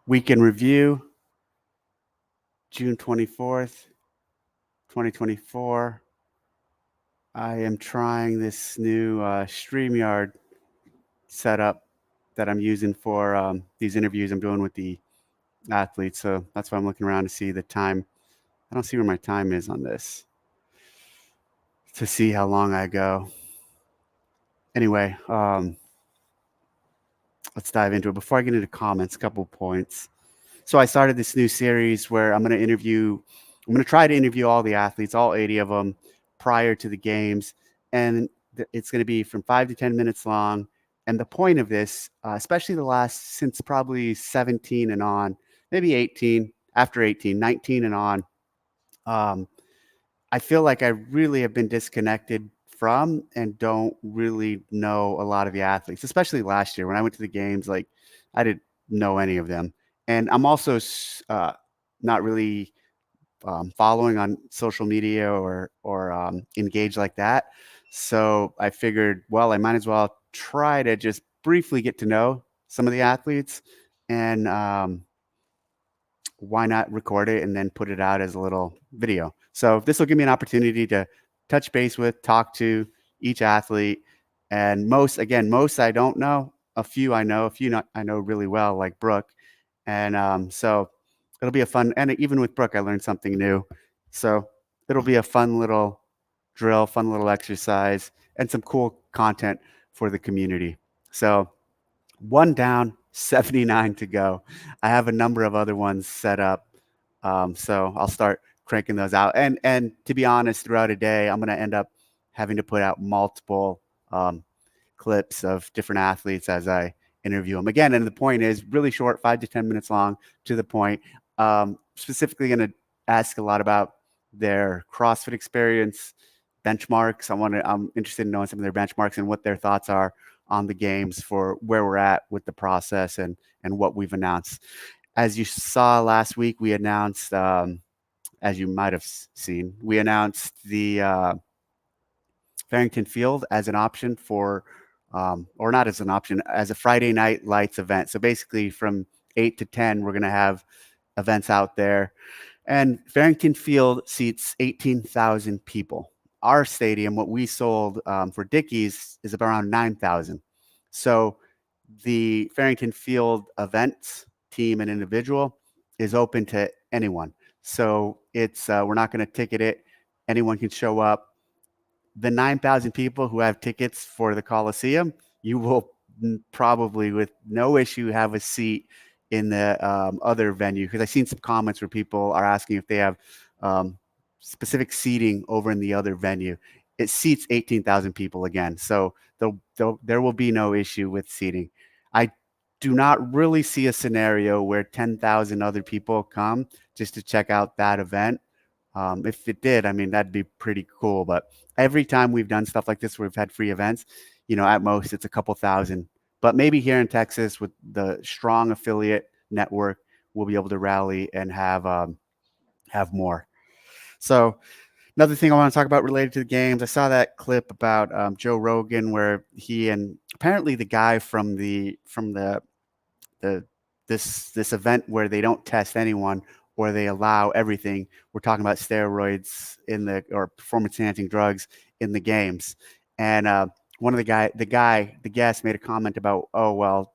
Week in review, June 24th, 2024. I am trying this new StreamYard setup that I'm using for these interviews I'm doing with the athletes. So that's why I'm looking around to see the time. I don't see where my time is on this to see how long I go. Anyway, let's dive into it. Before I get into comments, a couple points. So I started this new series where I'm going to try to interview all the athletes, all 80 of them, prior to the games. And it's going to be from 5 to 10 minutes long. And the point of this, especially the last, since probably 17 and on, maybe 18, after 18, 19 and on, um, I feel like I really have been disconnected from and don't really know a lot of the athletes, especially last year when I went to the games. Like, I didn't know any of them. And I'm also not really following on social media or engaged like that. So I figured, well, I might as well try to just briefly get to know some of the athletes, and why not record it and then put it out as a little video? So this will give me an opportunity to touch base with, talk to each athlete. And most I don't know. A few I know, I know really well, like Brooke. And so it'll be a fun, and even with Brooke, I learned something new. So it'll be a fun little drill, fun little exercise, and some cool content for the community. So one down, 79 to go. I have a number of other ones set up. So I'll start cranking those out. And to be honest, throughout a day, I'm going to end up having to put out multiple clips of different athletes as I interview them. Again, and the point is really short, 5 to 10 minutes long, to the point. Specifically going to ask a lot about their CrossFit experience, benchmarks. I'm interested in knowing some of their benchmarks and what their thoughts are on the games for where we're at with the process and what we've announced. As you saw last week, we announced, as you might have seen, we announced the Farrington Field as an option for, or not as an option, as a Friday night lights event. So basically, from 8 to 10, we're going to have events out there. And Farrington Field seats 18,000 people. Our stadium, what we sold for Dickies, is around 9,000. So the Farrington Field events team and individual is open to anyone. So it's we're not going to ticket it. Anyone can show up. The 9,000 people who have tickets for the Coliseum, you will probably, with no issue, have a seat in the other venue. Because I've seen some comments where people are asking if they have specific seating over in the other venue. It seats 18,000 people again. So there will be no issue with seating. I do not really see a scenario where 10,000 other people come just to check out that event. If it did, I mean, that'd be pretty cool. But every time we've done stuff like this where we've had free events, at most it's a couple thousand. But maybe here in Texas with the strong affiliate network, we'll be able to rally and have more. So another thing I want to talk about related to the games, I saw that clip about Joe Rogan where he and apparently the guy from this event where they don't test anyone or they allow everything. We're talking about steroids or performance enhancing drugs in the games. And one of the guest made a comment about, oh, well,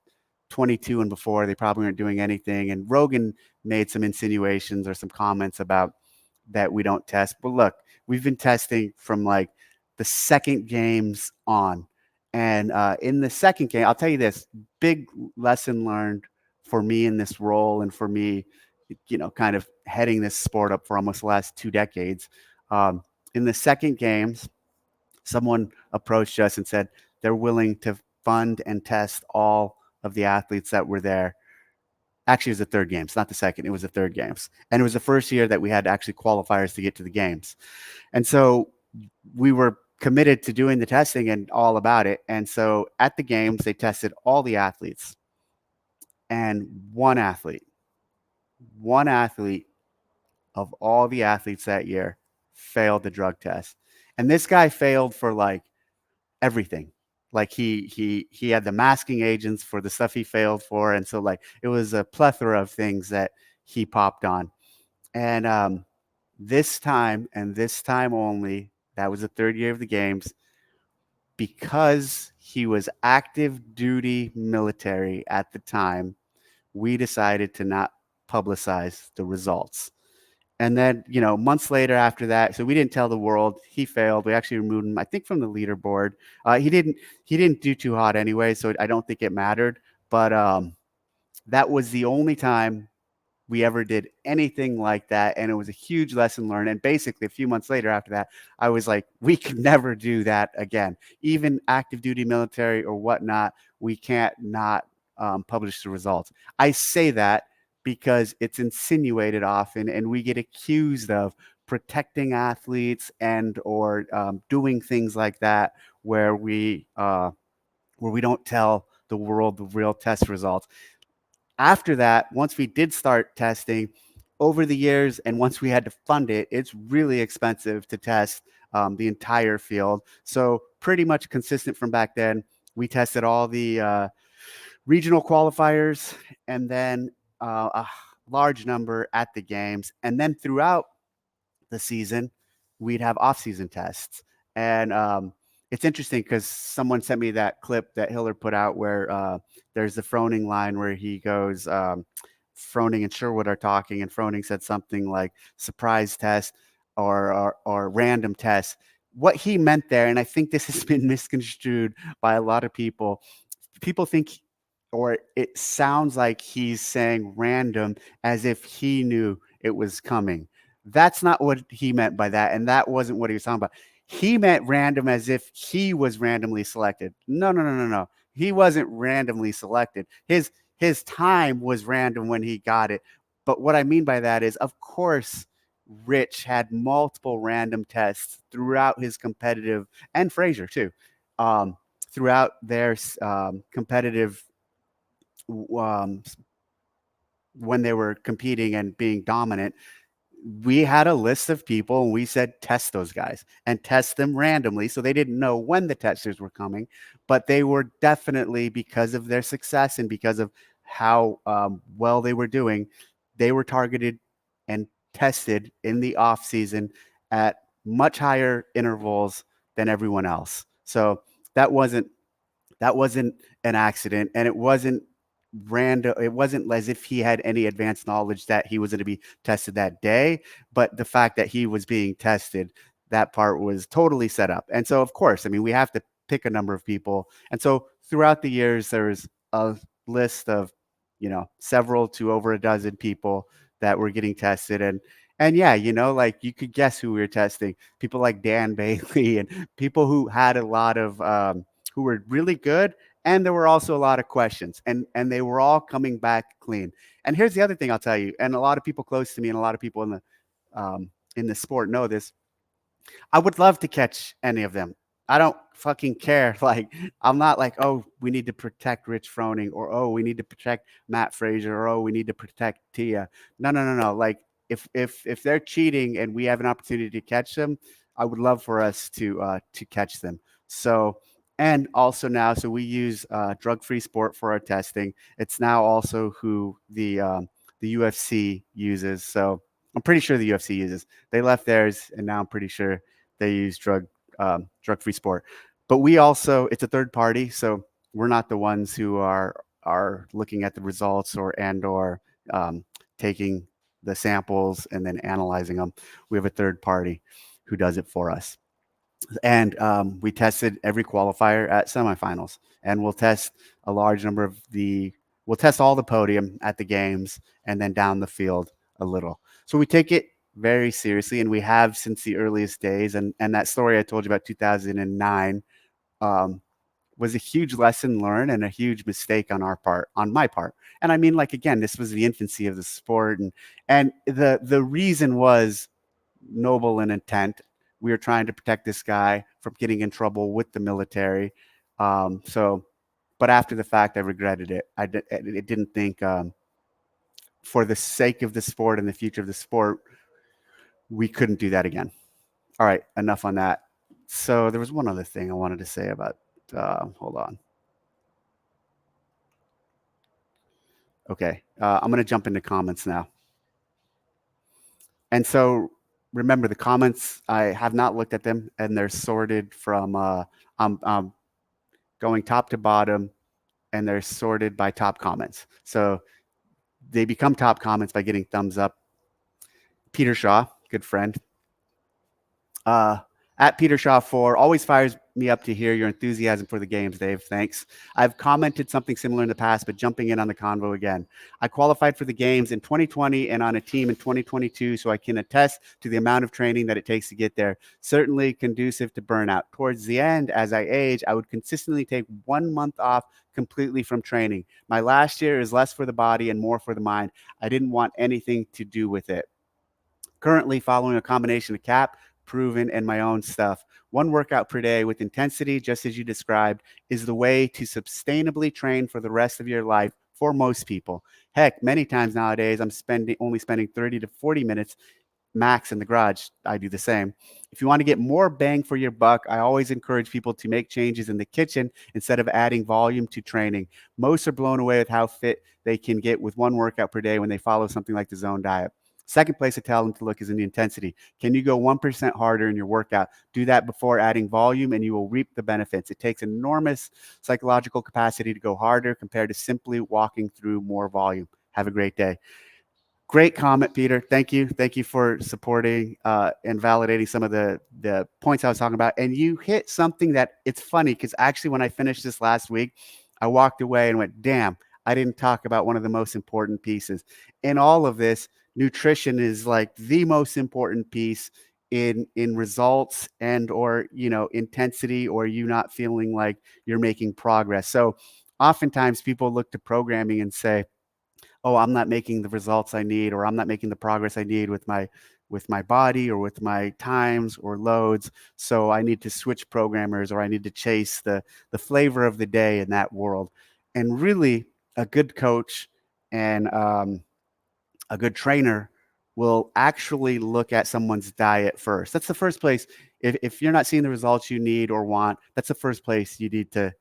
22 and before, they probably weren't doing anything. And Rogan made some insinuations or some comments about that we don't test. But look, we've been testing from like the second games on. And in the second game, I'll tell you this big lesson learned for me in this role and for me, kind of heading this sport up for almost the last 2 decades. In the second games, someone approached us and said they're willing to fund and test all of the athletes that were there. Actually, it was the third games, not the second. It was the third games. And it was the first year that we had actually qualifiers to get to the games. And so we were committed to doing the testing and all about it. And so at the games, they tested all the athletes. And one athlete of all the athletes that year, failed the drug test. And this guy failed for like everything. Like he had the masking agents for the stuff he failed for, and so like it was a plethora of things that he popped on. And this time and this time only, that was the third year of the games, because he was active duty military at the time, we decided to not publicize the results. And then, months later after that, so we didn't tell the world he failed. We actually removed him, I think, from the leaderboard. He didn't do too hot anyway, so I don't think it mattered. But that was the only time we ever did anything like that. And it was a huge lesson learned. And basically, a few months later after that, I was like, we could never do that again. Even active duty military or whatnot, we can't not publish the results. I say that because it's insinuated often, and we get accused of protecting athletes and or doing things like that where we don't tell the world the real test results. After that, once we did start testing over the years, and once we had to fund it, it's really expensive to test the entire field. So pretty much consistent from back then. We tested all the regional qualifiers, and then a large number at the games, and then throughout the season, we'd have off-season tests. And it's interesting because someone sent me that clip that Hiller put out where there's the Froning line where he goes, Froning and Sherwood are talking, and Froning said something like surprise test or random test. What he meant there, and I think this has been misconstrued by a lot of people think, or it sounds like he's saying random as if he knew it was coming. That's not what he meant by that, and that wasn't what he was talking about. He meant random as if he was randomly selected. No, no, no, no, no. He wasn't randomly selected. His time was random when he got it. But what I mean by that is, of course, Rich had multiple random tests throughout his competitive, and Frazier too, um, throughout their competitive, um, when they were competing and being dominant. We had a list of people and we said test those guys and test them randomly, so they didn't know when the testers were coming, but they were definitely, because of their success and because of how well they were doing, they were targeted and tested in the off season at much higher intervals than everyone else. So that wasn't that wasn't an accident, and it wasn't random. It wasn't as if he had any advanced knowledge that he was going to be tested that day, but the fact that he was being tested, that part was totally set up. And so, of course, I mean, we have to pick a number of people. And so throughout the years, there was a list of, several to over a dozen people that were getting tested. And yeah, like you could guess who we were testing. People like Dan Bailey and people who had a lot of who were really good, and there were also a lot of questions, and they were all coming back clean. And here's the other thing I'll tell you, and a lot of people close to me and a lot of people in the sport know this. I would love to catch any of them. I don't fucking care. Like, I'm not like, oh, we need to protect Rich Froning, or oh, we need to protect Matt Frazier, or oh, we need to protect Tia. No, no, no, no. Like, if they're cheating and we have an opportunity to catch them, I would love for us to catch them. So, and also now, so we use drug-free sport for our testing. It's now also who the UFC uses. So I'm pretty sure the UFC uses. They left theirs, and now I'm pretty sure they use drug-free sport. But we also, it's a third party, so we're not the ones who are looking at the results or taking the samples and then analyzing them. We have a third party who does it for us. And we tested every qualifier at semifinals, and we'll test all the podium at the games and then down the field a little. So we take it very seriously, and we have since the earliest days. And that story I told you about 2009 was a huge lesson learned and a huge mistake on my part. And I mean, like, again, this was the infancy of the sport, and the reason was noble in intent. We were trying to protect this guy from getting in trouble with the military. But after the fact, I regretted it. I didn't think, for the sake of the sport and the future of the sport, we couldn't do that again. All right, enough on that. So there was one other thing I wanted to say about Hold on. Okay. I'm going to jump into comments now. And so remember, the comments, I have not looked at them, and they're sorted from I'm going top to bottom, and they're sorted by top comments. So they become top comments by getting thumbs up. Peter Shaw, good friend. Uh, at Peter Shaw 4 always fires me up to hear your enthusiasm for the games, Dave. Thanks. I've commented something similar in the past, but jumping in on the convo again. I qualified for the games in 2020 and on a team in 2022, so I can attest to the amount of training that it takes to get there. Certainly conducive to burnout. Towards the end, as I age, I would consistently take 1 month off completely from training. My last year is less for the body and more for the mind. I didn't want anything to do with it. Currently following a combination of CAP, proven, and my own stuff. 1 workout per day with intensity, just as you described, is the way to sustainably train for the rest of your life for most people. Heck, many times nowadays, I'm only spending 30 to 40 minutes max in the garage. I do the same. If you want to get more bang for your buck, I always encourage people to make changes in the kitchen instead of adding volume to training. Most are blown away with how fit they can get with 1 workout per day when they follow something like the zone diet. Second place to tell them to look is in the intensity. Can you go 1% harder in your workout? Do that before adding volume and you will reap the benefits. It takes enormous psychological capacity to go harder compared to simply walking through more volume. Have a great day. Great comment, Peter. Thank you. Thank you for supporting and validating some of the points I was talking about. And you hit something that it's funny because actually when I finished this last week, I walked away and went, damn, I didn't talk about one of the most important pieces. In all of this, nutrition is like the most important piece in results and or intensity or you not feeling like you're making progress. So oftentimes people look to programming and say, oh, I'm not making the results I need, or I'm not making the progress I need with my body or with my times or loads. So I need to switch programmers or I need to chase the flavor of the day in that world. And really, a good coach and a good trainer will actually look at someone's diet first. That's the first place. If you're not seeing the results you need or want, that's the first place you need to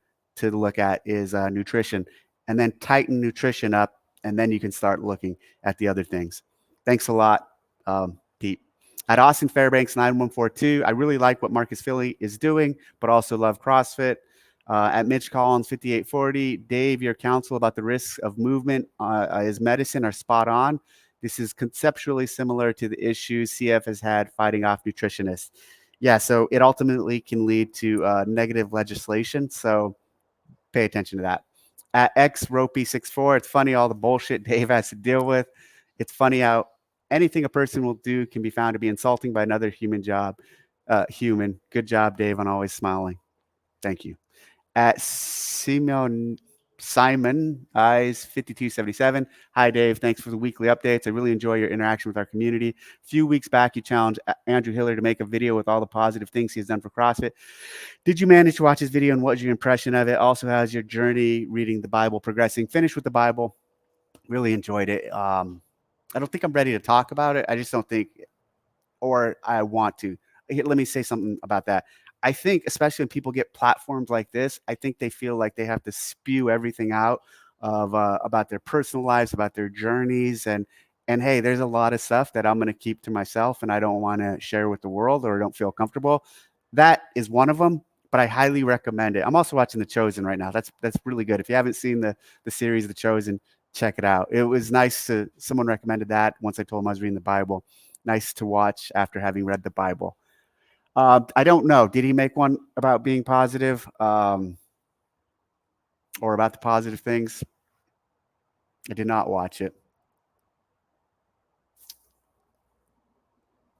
look at is nutrition, and then tighten nutrition up, and then you can start looking at the other things. Thanks a lot, Pete. At Austin Fairbanks 9142, I really like what Marcus Philly is doing, but also love CrossFit. At Mitch Collins 5840, Dave, your counsel about the risks of movement as medicine are spot on. This is conceptually similar to the issues CF has had fighting off nutritionists. Yeah, so it ultimately can lead to negative legislation. So pay attention to that. At XRopey64, it's funny all the bullshit Dave has to deal with. It's funny how anything a person will do can be found to be insulting by another human. Good job, Dave, on always smiling. Thank you. At Simon Eyes 5277. Hi, Dave. Thanks for the weekly updates. I really enjoy your interaction with our community. A few weeks back, you challenged Andrew Hiler to make a video with all the positive things he has done for CrossFit. Did you manage to watch his video, and what was your impression of it? Also, how's your journey reading the Bible progressing? Finished with the Bible. Really enjoyed it. I don't think I'm ready to talk about it. I just don't think, or I want to. Let me say something about that. I think, especially when people get platforms like this, I think they feel like they have to spew everything out of about their personal lives, about their journeys, and hey, there's a lot of stuff that I'm going to keep to myself, and I don't want to share with the world, or don't feel comfortable. That is one of them, but I highly recommend it. I'm also watching The Chosen right now. That's really good. If you haven't seen the series The Chosen, check it out. It was nice to someone recommended that once I told them I was reading the Bible. Nice to watch after having read the Bible. I don't know. Did he make one about being positive or about the positive things? I did not watch it.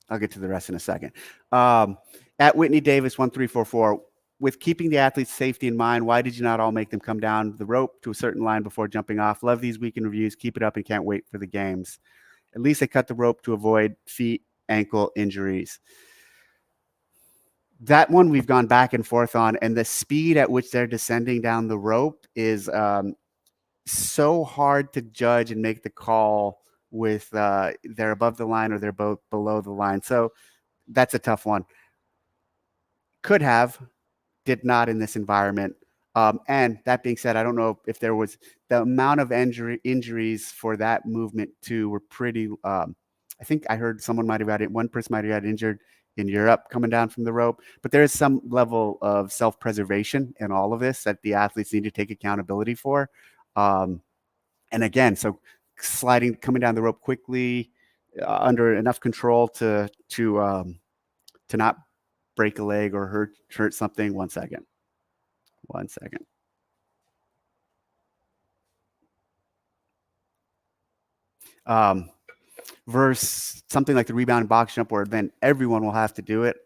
I'll get to the rest in a second. At Whitney Davis 1344, with keeping the athlete's safety in mind, why did you not all make them come down the rope to a certain line before jumping off? Love these weekend reviews. Keep it up and can't wait for the games. At least they cut the rope to avoid feet, ankle injuries. That one we've gone back and forth on, and the speed at which they're descending down the rope is so hard to judge and make the call with they're above the line or they're both below the line. So that's a tough one. Could have, did not in this environment. And that being said, I don't know if there was the amount of injuries for that movement too were pretty. I think I heard someone might have had it. One person might have got injured in Europe coming down from the rope, but there is some level of self-preservation in all of this that the athletes need to take accountability for. Um, and again, so sliding, coming down the rope quickly, under enough control to not break a leg or hurt something. 1 second. 1 second. Um, versus something like the rebound box jump, where then everyone will have to do it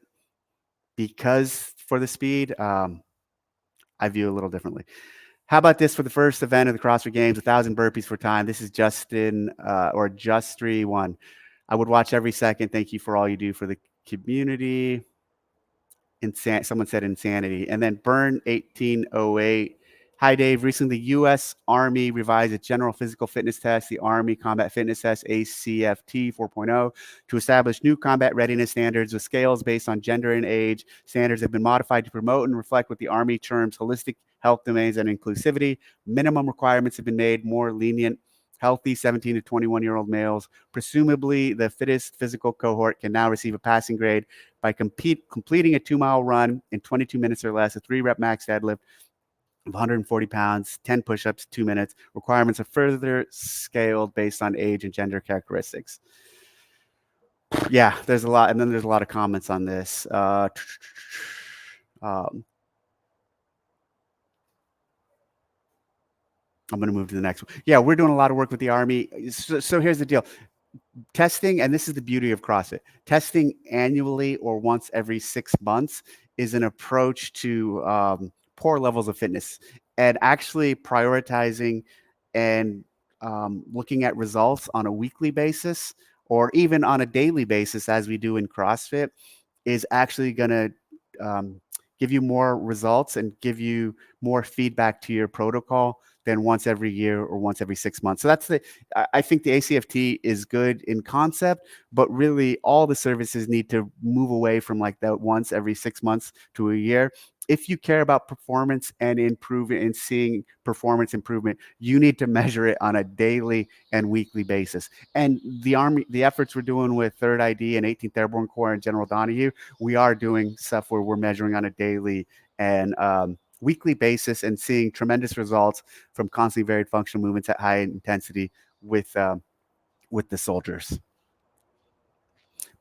because for the speed. I view a little differently. How about this for the first event of the CrossFit Games, 1,000 burpees for time. This is Justin or Justry1. I would watch every second. Thank you for all you do for the community. Someone said insanity. And then Burn 1808. Hi, Dave. Recently, the U.S. Army revised its general physical fitness test, the Army Combat Fitness Test, ACFT 4.0, to establish new combat readiness standards with scales based on gender and age. Standards have been modified to promote and reflect what the Army terms holistic health domains and inclusivity. Minimum requirements have been made more lenient. Healthy 17 to 21-year-old males, presumably the fittest physical cohort, can now receive a passing grade by completing a 2-mile run in 22 minutes or less, a 3-rep max deadlift of 140 pounds, 10 push-ups, 2 minutes. Requirements are further scaled based on age and gender characteristics. Yeah, there's a lot, and then there's a lot of comments on this. I'm going to move to the next one. Yeah, we're doing a lot of work with the Army. So here's the deal. Testing, and this is the beauty of CrossFit, testing annually or once every 6 months is an approach to poor levels of fitness, and actually prioritizing and looking at results on a weekly basis or even on a daily basis, as we do in CrossFit, is actually going to give you more results and give you more feedback to your protocol than once every year or once every 6 months. So I think the ACFT is good in concept, but really all the services need to move away from like that once every 6 months to a year. If you care about performance and improvement and seeing performance improvement, you need to measure it on a daily and weekly basis. And the Army, the efforts we're doing with 3rd ID and 18th Airborne Corps and General Donahue, we are doing stuff where we're measuring on a daily and weekly basis and seeing tremendous results from constantly varied functional movements at high intensity with the soldiers.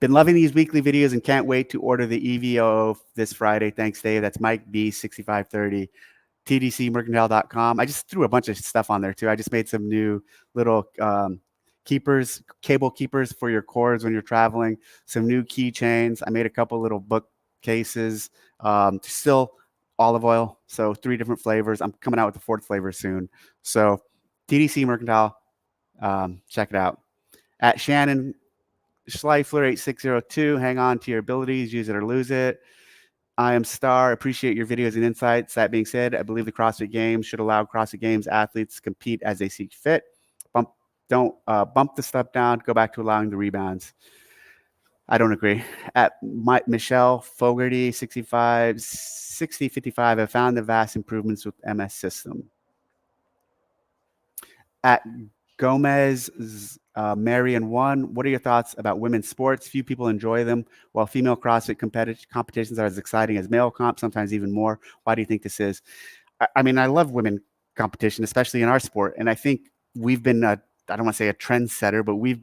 Been loving these weekly videos and can't wait to order the EVO this Friday. Thanks, Dave. That's Mike B 6530. tdcmercantile.com. I just threw a bunch of stuff on there too. I just made some new little keepers, cable keepers for your cords when you're traveling, some new keychains. I made a couple little bookcases, still olive oil. So 3 different flavors. I'm coming out with the 4th flavor soon. So TDC Mercantile, check it out. At Shannon Schleifler 8602, hang on to your abilities, use it or lose it. I am Star. Appreciate your videos and insights. That being said, I believe the CrossFit Games should allow CrossFit Games athletes to compete as they see fit. Don't bump the step down. Go back to allowing the rebounds. I don't agree. At Michelle Fogarty 6055, I found the vast improvements with MS system. At Gomez Marion 1, what are your thoughts about women's sports? Few people enjoy them, while female CrossFit competitions are as exciting as male comp, sometimes even more. Why do you think this is? I mean, I love women competition, especially in our sport. And I think we've been, I don't want to say a trendsetter, but we've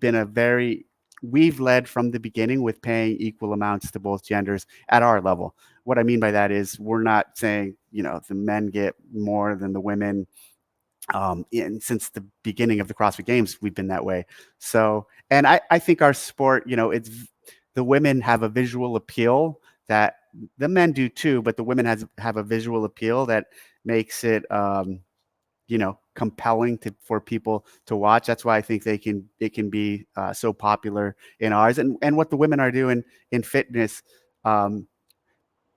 led from the beginning with paying equal amounts to both genders at our level. What I mean by that is we're not saying, the men get more than the women. And since the beginning of the CrossFit Games, we've been that way. So, and I think our sport, it's the women have a visual appeal that the men do too, but the women have a visual appeal that makes it, compelling for people to watch. That's why I think it can be so popular in ours. And what the women are doing in fitness,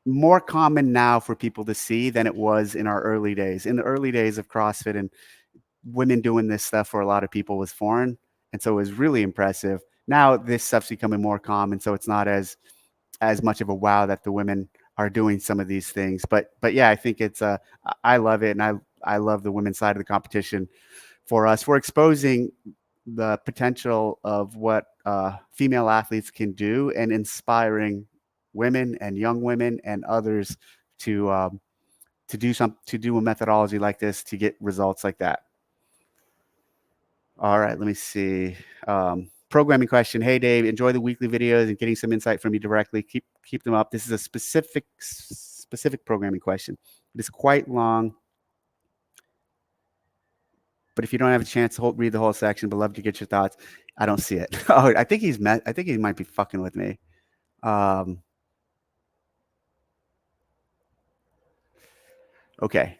more common now for people to see than it was in our early days. In the early days of CrossFit, and women doing this stuff for a lot of people was foreign. And so it was really impressive. Now this stuff's becoming more common. So it's not as much of a wow that the women are doing some of these things. But yeah, I think it's I love it, and I love the women's side of the competition for us. We're exposing the potential of what female athletes can do, and inspiring women and young women and others to do a methodology like this to get results like that. All right, let me see. Programming question. Hey Dave, enjoy the weekly videos and getting some insight from you directly. Keep them up. This is a specific programming question. It is quite long, but if you don't have a chance to read the whole section, but love to get your thoughts. I don't see it. Oh, I think I think he might be fucking with me. Okay,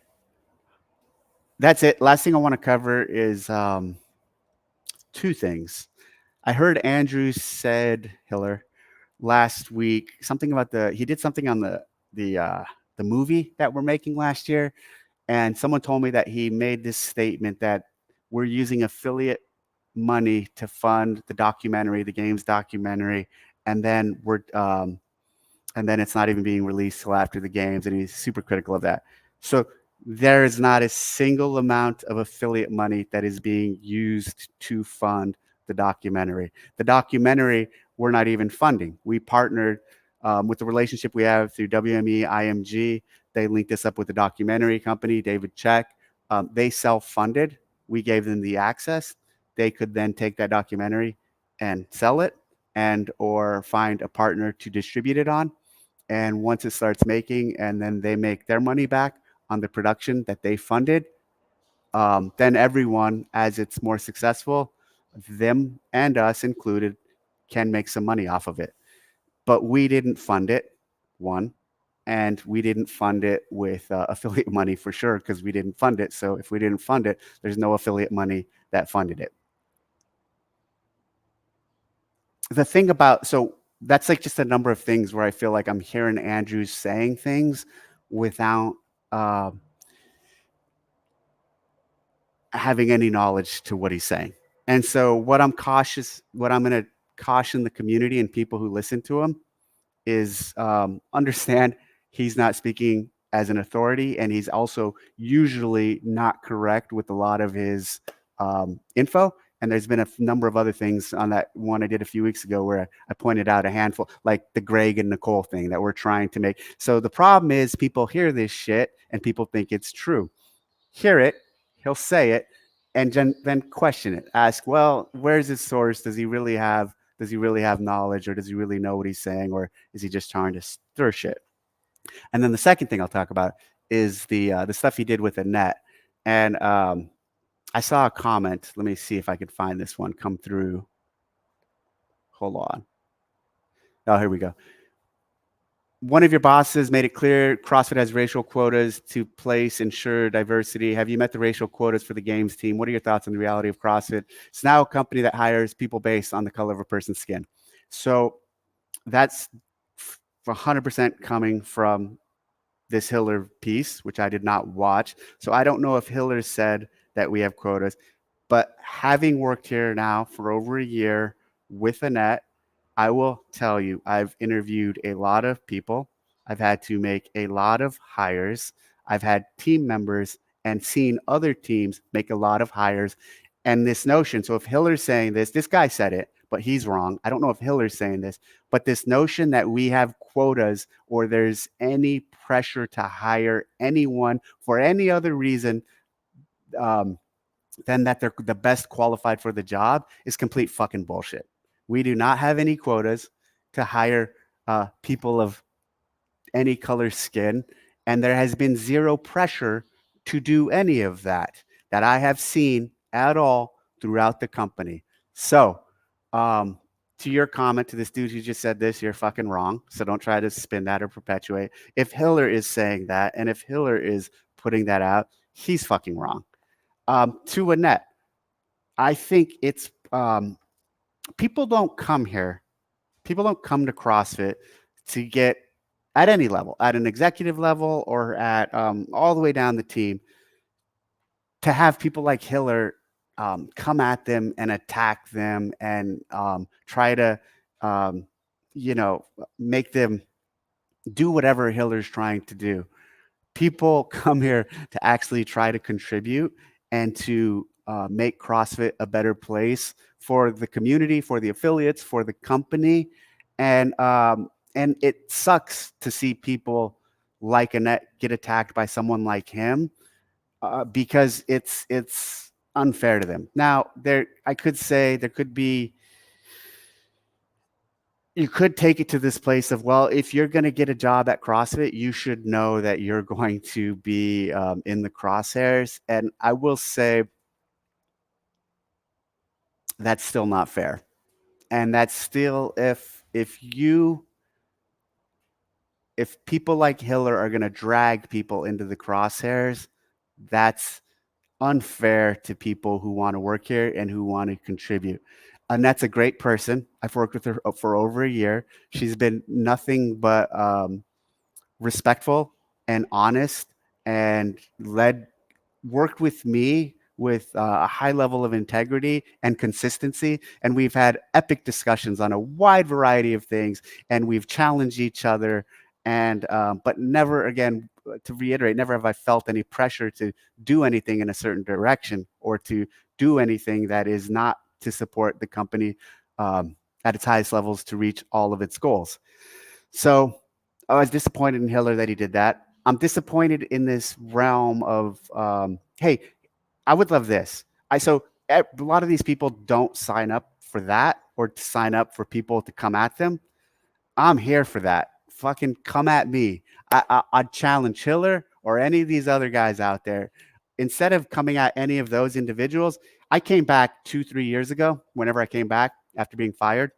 that's it. Last thing I want to cover is two things. I heard Andrew said, Hiller, last week something about he did something on the movie that we're making last year, and someone told me that he made this statement that we're using affiliate money to fund the documentary, the games documentary, and then it's not even being released till after the games, and he's super critical of that. So there is not a single amount of affiliate money that is being used to fund the documentary. The documentary, we're not even funding. We partnered with the relationship we have through WME IMG. They linked us up with the documentary company, David Check. They self-funded. We gave them the access. They could then take that documentary and sell it, and or find a partner to distribute it on. And once it starts making, and then they make their money back on the production that they funded, then everyone, as it's more successful, them and us included, can make some money off of it. But we didn't fund it, one, and we didn't fund it with affiliate money for sure, because we didn't fund it. So if we didn't fund it, there's no affiliate money that funded it. The thing about, so that's like just a number of things where I feel like I'm hearing Andrew saying things without uh, having any knowledge to what he's saying. And so what I'm going to caution the community and people who listen to him is understand he's not speaking as an authority, and he's also usually not correct with a lot of his info. And there's been a number of other things on that one I did a few weeks ago where I pointed out a handful, like the Greg and Nicole thing that we're trying to make. So the problem is people hear this shit and people think it's true. Hear it, he'll say it, and then question it. Ask, well, where's his source? Does he really have knowledge, or does he really know what he's saying, or is he just trying to stir shit? And then the second thing I'll talk about is the stuff he did with the net. And I saw a comment. Let me see if I could find this one come through. Hold on. Oh, here we go. One of your bosses made it clear CrossFit has racial quotas to place, ensure diversity. Have you met the racial quotas for the games team? What are your thoughts on the reality of CrossFit? It's now a company that hires people based on the color of a person's skin. So that's 100% coming from this Hiler piece, which I did not watch. So I don't know if Hiler said that we have quotas, but having worked here now for over a year with Annette, I will tell you, I've interviewed a lot of people. I've had to make a lot of hires. I've had team members and seen other teams make a lot of hires. And this notion, so if Hiller's saying this guy said it, but he's wrong. I don't know if Hiller's saying this, but this notion that we have quotas or there's any pressure to hire anyone for any other reason um, than that they're the best qualified for the job is complete fucking bullshit. We do not have any quotas to hire people of any color skin, and there has been zero pressure to do any of that I have seen at all throughout the company. So, to your comment to this dude who just said this, you're fucking wrong. So don't try to spin that or perpetuate. If Hiller is saying that, and if Hiller is putting that out, he's fucking wrong. To Annette, I think it's people don't come here. People don't come to CrossFit to get at any level, at an executive level or at all the way down the team, to have people like Hiller come at them and attack them and try to, um, make them do whatever Hiler's trying to do. People come here to actually try to contribute and to make CrossFit a better place for the community, for the affiliates, for the company, and it sucks to see people like Annette get attacked by someone like him because it's unfair to them. Now, I could say there could be you could take it to this place of, well, if you're going to get a job at CrossFit, you should know that you're going to be in the crosshairs. And I will say that's still not fair. And that's still if people like Hiller are going to drag people into the crosshairs, that's unfair to people who want to work here and who want to contribute. Annette's a great person. I've worked with her for over a year. She's been nothing but respectful and honest and worked with me with a high level of integrity and consistency. And we've had epic discussions on a wide variety of things, and we've challenged each other. And but never again, to reiterate, never have I felt any pressure to do anything in a certain direction or to do anything that is not to support the company at its highest levels to reach all of its goals. So I was disappointed in Hiller that he did that. I'm disappointed in this realm of, hey, I would love this. A lot of these people don't sign up for that or to sign up for people to come at them. I'm here for that. Fucking come at me. I'd challenge Hiller or any of these other guys out there. Instead of coming at any of those individuals, I came back 2, 3 years ago, whenever I came back after being fired,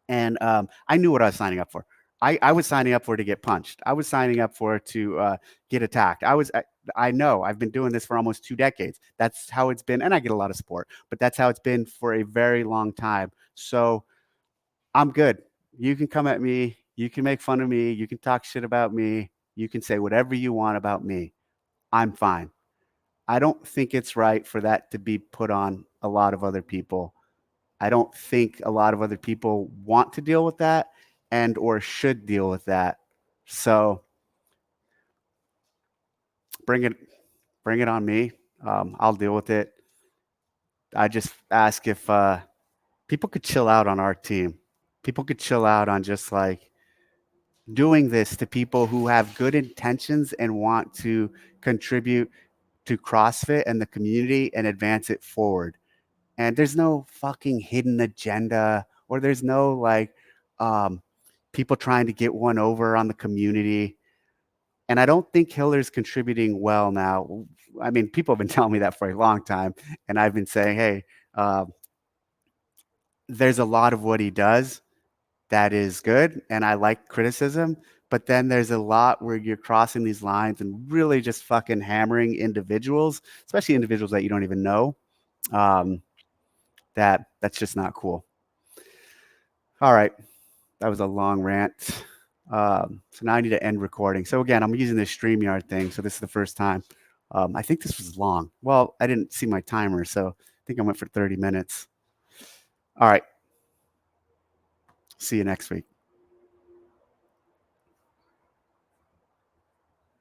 and I knew what I was signing up for. I was signing up for to get punched. I was signing up for to get attacked. I know I've been doing this for almost 2 decades. That's how it's been, and I get a lot of support, but that's how it's been for a very long time. So I'm good. You can come at me. You can make fun of me. You can talk shit about me. You can say whatever you want about me. I'm fine. I don't think it's right for that to be put on a lot of other people. I don't think a lot of other people want to deal with that and or should deal with that. So bring it bring it on me. I'll deal with it. I just ask if people could chill out on our team. People could chill out on just like doing this to people who have good intentions and want to contribute to CrossFit and the community and advance it forward. And there's no fucking hidden agenda or there's no like um, people trying to get one over on the community. And I don't think Hiller's contributing well now. I mean, people have been telling me that for a long time, and I've been saying, hey, uh, there's a lot of what he does that is good, and I like criticism. But then there's a lot where you're crossing these lines and really just fucking hammering individuals, especially individuals that you don't even know. Um, that's just not cool. All right, that was a long rant. So now I need to end recording. So again, I'm using this StreamYard thing. So this is the first time. I think this was long. Well, I didn't see my timer, so I think I went for 30 minutes. All right. See you next week.